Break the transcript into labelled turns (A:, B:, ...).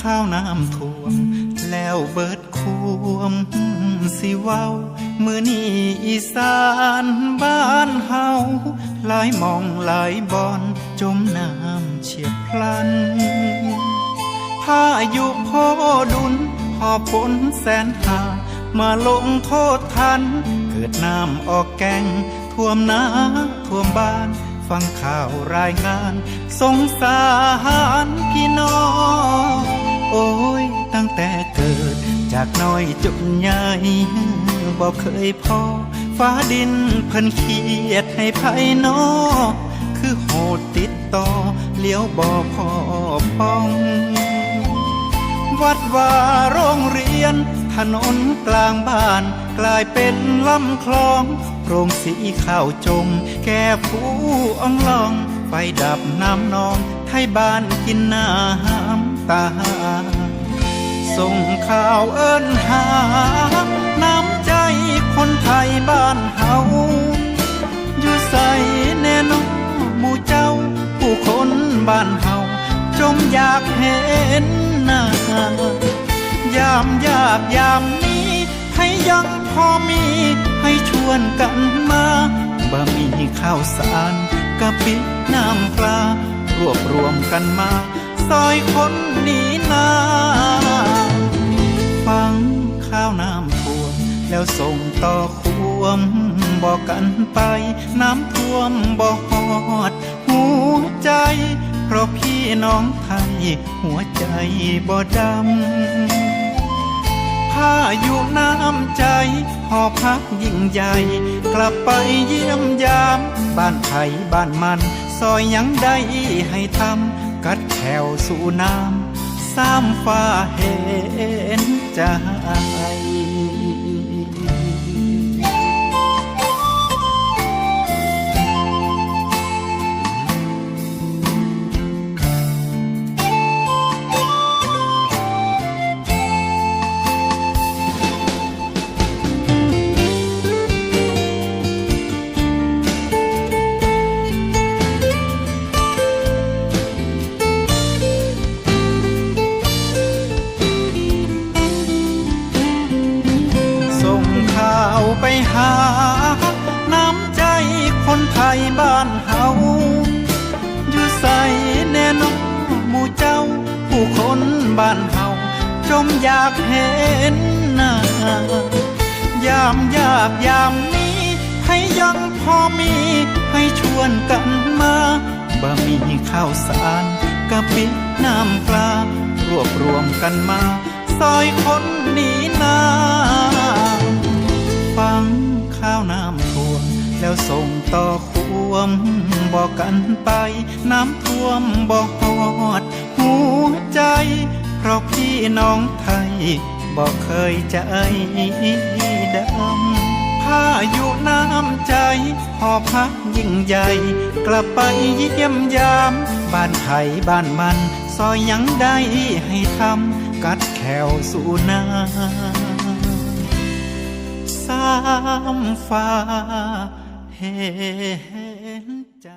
A: ข้าวน้ำท่วมแล้วเบิดควมสิเว้ามื้อนี้อีสานบ้านเฮาหลายหม่องหลายบ่อนจมน้ำเฉียบพลันพายุพอดุลหอบฝนแสนหามาลงโทษทันเกิดน้ำออกแกงท่วมนาท่วมบ้านฟังข่าวรายงานสงสารพี่น้องโอ้ยตั้งแต่เกิดจากน้อยจนใหญ่บ่เคยพอฟ้าดินเพิ่นเขียดให้ไผน้อคือโหดติดต่อเลี้ยวบ่พอพ้องวัดว่าโรงเรียนถนนกลางบ้านกลายเป็นลำคลองโรงสีข้าวจมแก่ผู้อ่องลองไฟดับน้ำนองไทยบ้านกินน้ำตาส่งข่าวเอิ้นหาน้ำใจคนไทยบ้านเฮาอยู่ใส่แน่นอหมู่เจ้าผู้คนบ้านเฮาจมอยากเห็นหน้ายามยากยามนี้ให้ยังพอมีให้ชวนกันมาบะหมี่ข้าวสารกะปิน้ำปลารวบรวมกันมาซอยคนหนีน้ำฟังข้าวน้ำท่วมแล้วส่งต่อควมบอกกันไปน้ำท่วมบ่ฮอดหัวใจเพราะพี่น้องไทยหัวใจบ่ดำพายุน้ำใจหอพักยิ่งใหญ่กลับไปเยี่ยมยามบ้านไทยบ้านมันซอยยังได้ให้ทำกัดแถวสู่น้ำสามฟ้าเห็นใจไปหาน้ำใจคนไทยบ้านเฮาอยู่ใส่แน่นอหมู่เจ้าผู้คนบ้านเฮาจมอยากเห็นหน้ายามยากยามนี้ให้ยังพอมีให้ชวนกันมาบะหมี่ข้าวสารกะปิน้ำปลารวบรวมกันมาซอยคนหนีน้ำฟังข้าวน้ำท่วมแล้วส่งต่อควมบอกกันไปน้ำท่วมบ่ฮอดหัวใจเพราะพี่น้องไทยบ่เคยใจดำพายุน้ำใจหอพักยิ่งใหญ่กลับไปเยี่ยมยามบ้านไทยบ้านมันซอยยังได้ให้ทำกัดแขวสู่น้ำสามฟ้าเห็นใจ